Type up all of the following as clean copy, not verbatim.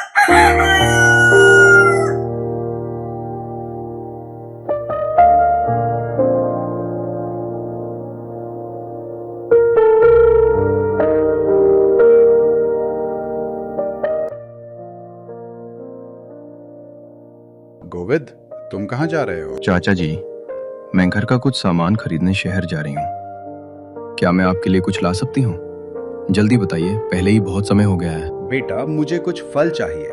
गोविंद, तुम कहाँ जा रहे हो? चाचा जी, मैं घर का कुछ सामान खरीदने शहर जा रही हूँ। क्या मैं आपके लिए कुछ ला सकती हूँ? जल्दी बताइए, पहले ही बहुत समय हो गया है। बेटा, मुझे कुछ फल चाहिए।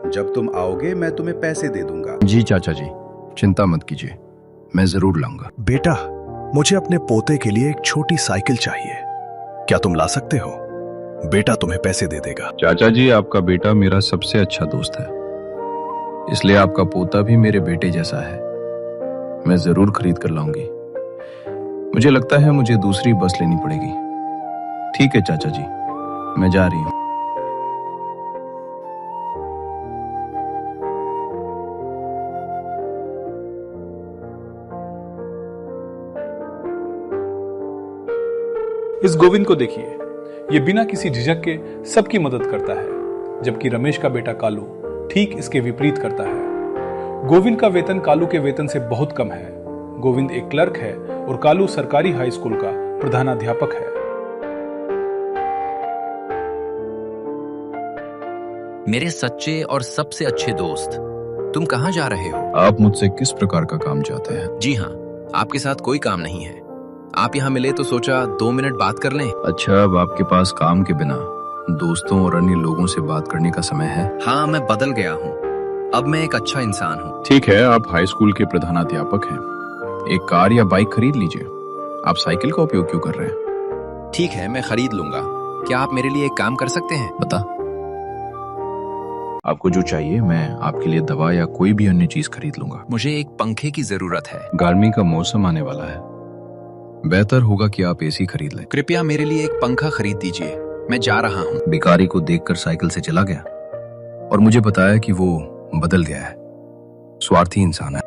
जब तुम आओगे मैं तुम्हें पैसे दे दूंगा। जी चाचा जी, चिंता मत कीजिए, मैं जरूर लाऊंगा। बेटा, मुझे अपने पोते के लिए एक छोटी साइकिल चाहिए। क्या तुम ला सकते हो? बेटा तुम्हें पैसे दे देगा। चाचा जी, आपका बेटा मेरा सबसे अच्छा दोस्त है, इसलिए आपका पोता भी मेरे बेटे जैसा है। मैं जरूर खरीद कर लाऊंगी। मुझे लगता है मुझे दूसरी बस लेनी पड़ेगी। ठीक है चाचा जी, मैं जा रही हूँ। इस गोविंद को देखिए, ये बिना किसी झिझक के सबकी मदद करता है, जबकि रमेश का बेटा कालू ठीक इसके विपरीत करता है। गोविंद का वेतन कालू के वेतन से बहुत कम है। गोविंद एक क्लर्क है और कालू सरकारी हाई स्कूल का प्रधानाध्यापक है। मेरे सच्चे और सबसे अच्छे दोस्त, तुम कहाँ जा रहे हो? आप मुझसे किस प्रकार का काम चाहते हैं? जी हाँ, आपके साथ कोई काम नहीं है। आप यहाँ मिले तो सोचा 2 मिनट बात कर लें। अच्छा, अब आपके पास काम के बिना दोस्तों और अन्य लोगों से बात करने का समय है? हाँ, मैं बदल गया हूँ। अब मैं एक अच्छा इंसान हूँ। ठीक है, आप हाई स्कूल के प्रधानाध्यापक हैं। एक कार या बाइक खरीद लीजिए। आप साइकिल का उपयोग क्यों कर रहे हैं? ठीक है, मैं खरीद लूंगा। क्या आप मेरे लिए एक काम कर सकते हैं? बता, आपको जो चाहिए मैं आपके लिए दवा या कोई भी अन्य चीज खरीद लूंगा। मुझे एक पंखे की जरूरत है। गर्मी का मौसम आने वाला है, बेहतर होगा कि आप एसी खरीद लें। कृपया मेरे लिए एक पंखा खरीद दीजिए, मैं जा रहा हूँ। भिखारी को देखकर साइकिल से चला गया और मुझे बताया कि वो बदल गया है, स्वार्थी इंसान है।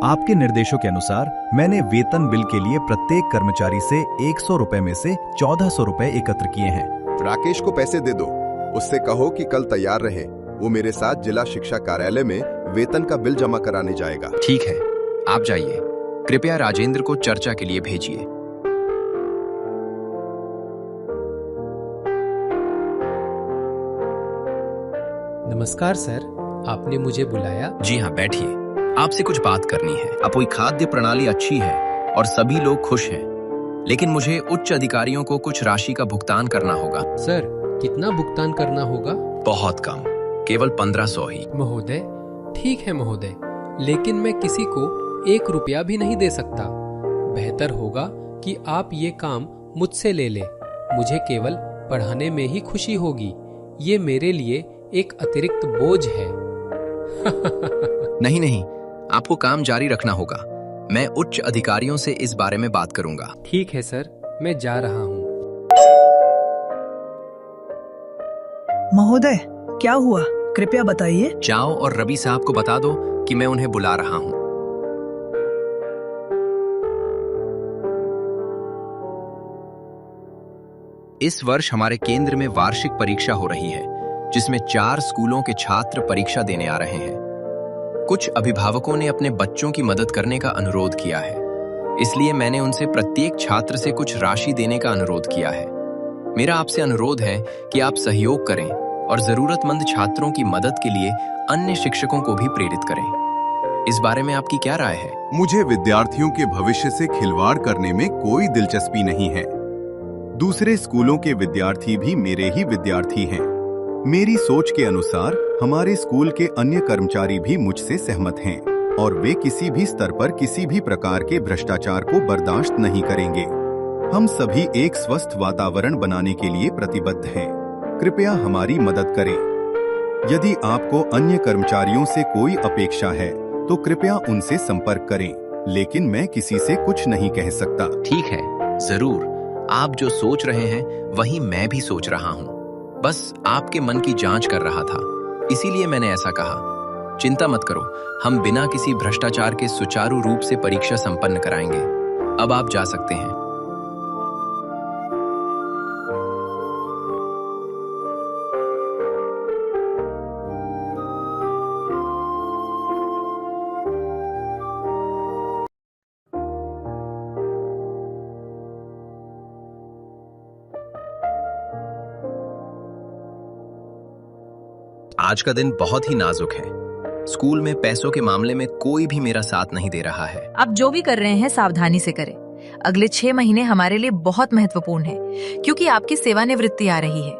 आपके निर्देशों के अनुसार मैंने वेतन बिल के लिए प्रत्येक कर्मचारी से 100 रुपए में से 1400 रुपए एकत्र किए हैं। राकेश को पैसे दे दो, उससे कहो कि कल तैयार रहे। वो मेरे साथ जिला शिक्षा कार्यालय में वेतन का बिल जमा कराने जाएगा। ठीक है, आप जाइए। कृपया राजेंद्र को चर्चा के लिए भेजिए। नमस्कार सर, आपने मुझे बुलाया? जी हाँ, बैठिए। आपसे कुछ बात करनी है। अपोई खाद्य प्रणाली अच्छी है और सभी लोग खुश हैं, लेकिन मुझे उच्च अधिकारियों को कुछ राशि का भुगतान करना होगा। सर, कितना भुगतान करना होगा? बहुत कम, केवल 1500 ही। महोदय, ठीक है महोदय, लेकिन मैं किसी को 1 रुपया भी नहीं दे सकता। बेहतर होगा कि आप ये काम मुझसे ले लें। मुझे केवल पढ़ाने में ही खुशी होगी। ये मेरे लिए एक अतिरिक्त बोझ है। नहीं नहीं, आपको काम जारी रखना होगा। मैं उच्च अधिकारियों से इस बारे में बात करूंगा। ठीक है सर, मैं जा रहा हूँ। महोदय, क्या हुआ? कृपया बताइए। जाओ और रवि साहब को बता दो कि मैं उन्हें बुला रहा हूँ। इस वर्ष हमारे केंद्र में वार्षिक परीक्षा हो रही है, जिसमें 4 स्कूलों के छात्र परीक्षा देने आ रहे हैं। कुछ अभिभावकों ने अपने बच्चों की मदद करने का अनुरोध किया है, इसलिए मैंने उनसे प्रत्येक छात्र से कुछ राशि देने का अनुरोध किया है। मेरा आपसे अनुरोध है कि आप सहयोग करें और जरूरतमंद छात्रों की मदद के लिए अन्य शिक्षकों को भी प्रेरित करें। इस बारे में आपकी क्या राय है? मुझे विद्यार्थियों के भविष्य से खिलवाड़ करने में कोई दिलचस्पी नहीं है। दूसरे स्कूलों के विद्यार्थी भी मेरे ही विद्यार्थी हैं। मेरी सोच के अनुसार हमारे स्कूल के अन्य कर्मचारी भी मुझसे सहमत हैं और वे किसी भी स्तर पर किसी भी प्रकार के भ्रष्टाचार को बर्दाश्त नहीं करेंगे। हम सभी एक स्वस्थ वातावरण बनाने के लिए प्रतिबद्ध हैं। कृपया हमारी मदद करें। यदि आपको अन्य कर्मचारियों से कोई अपेक्षा है तो कृपया उनसे संपर्क करें, लेकिन मैं किसी से कुछ नहीं कह सकता। ठीक है, जरूर। आप जो सोच रहे हैं वही मैं भी सोच रहा हूँ। बस आपके मन की जांच कर रहा था, इसीलिए मैंने ऐसा कहा। चिंता मत करो, हम बिना किसी भ्रष्टाचार के सुचारू रूप से परीक्षा संपन्न कराएंगे। अब आप जा सकते हैं। आज का दिन बहुत ही नाजुक है। स्कूल में पैसों के मामले में कोई भी मेरा साथ नहीं दे रहा है। आप जो भी कर रहे हैं सावधानी से करें। अगले 6 महीने हमारे लिए बहुत महत्वपूर्ण है, क्योंकि आपकी सेवानिवृत्ति आ रही है।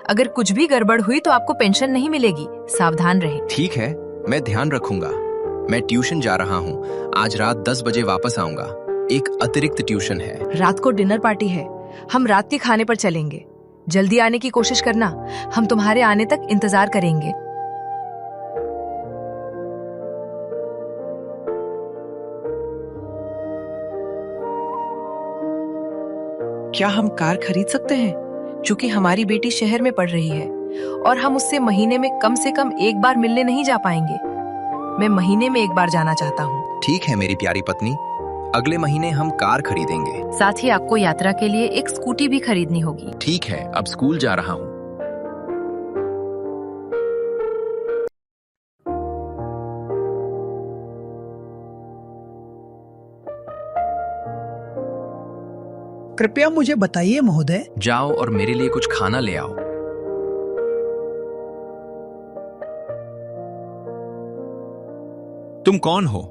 अगर कुछ भी गड़बड़ हुई तो आपको पेंशन नहीं मिलेगी। सावधान रहें। ठीक है, मैं ध्यान रखूंगा। मैं ट्यूशन जा रहा हूँ। आज रात 10 बजे वापस आऊंगा। एक अतिरिक्त ट्यूशन है। रात को डिनर पार्टी है। हम रात के खाने पर चलेंगे। जल्दी आने की कोशिश करना। हम तुम्हारे आने तक इंतजार करेंगे। क्या हम कार खरीद सकते हैं? क्योंकि हमारी बेटी शहर में पढ़ रही है और हम उससे महीने में कम से कम एक बार मिलने नहीं जा पाएंगे। मैं महीने में एक बार जाना चाहता हूँ। ठीक है मेरी प्यारी पत्नी, अगले महीने हम कार खरीदेंगे। साथ ही आपको यात्रा के लिए एक स्कूटी भी खरीदनी होगी। ठीक है, अब स्कूल जा रहा हूँ। कृपया मुझे बताइए महोदय। जाओ और मेरे लिए कुछ खाना ले आओ। तुम कौन हो?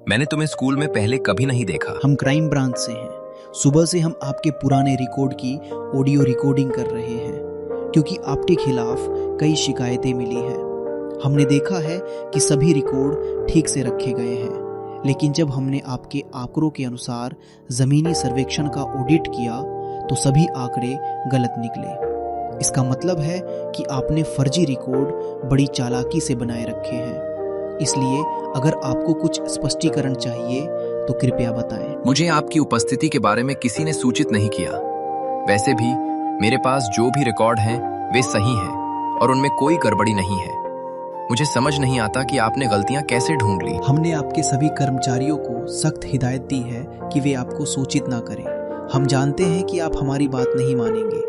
मैंने तुम्हें स्कूल में पहले कभी नहीं देखा। हम क्राइम ब्रांच से हैं। सुबह से हम आपके पुराने रिकॉर्ड की ऑडियो रिकॉर्डिंग कर रहे हैं, क्योंकि आपके खिलाफ कई शिकायतें मिली हैं। हमने देखा है कि सभी रिकॉर्ड ठीक से रखे गए हैं, लेकिन जब हमने आपके आंकड़ों के अनुसार जमीनी सर्वेक्षण का ऑडिट किया तो सभी आंकड़े गलत निकले। इसका मतलब है कि आपने फर्जी रिकॉर्ड बड़ी चालाकी से बनाए रखे हैं। इसलिए अगर आपको कुछ स्पष्टीकरण चाहिए तो कृपया बताएं। मुझे आपकी उपस्थिति के बारे में किसी ने सूचित नहीं किया। वैसे भी मेरे पास जो भी रिकॉर्ड हैं वे सही हैं और उनमें कोई गड़बड़ी नहीं है। मुझे समझ नहीं आता कि आपने गलतियां कैसे ढूंढ ली। हमने आपके सभी कर्मचारियों को सख्त हिदायत दी है कि वे आपको सूचित ना करें। हम जानते हैं कि आप हमारी बात नहीं मानेंगे।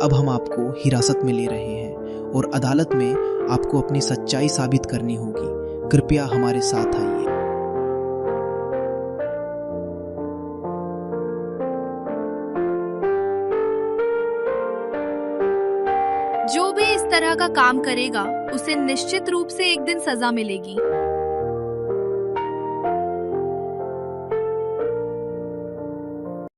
अब हम आपको हिरासत में ले रहे हैं और अदालत में आपको अपनी सच्चाई साबित करनी होगी। कृपया हमारे साथ आइए। जो भी इस तरह का काम करेगा उसे निश्चित रूप से एक दिन सजा मिलेगी।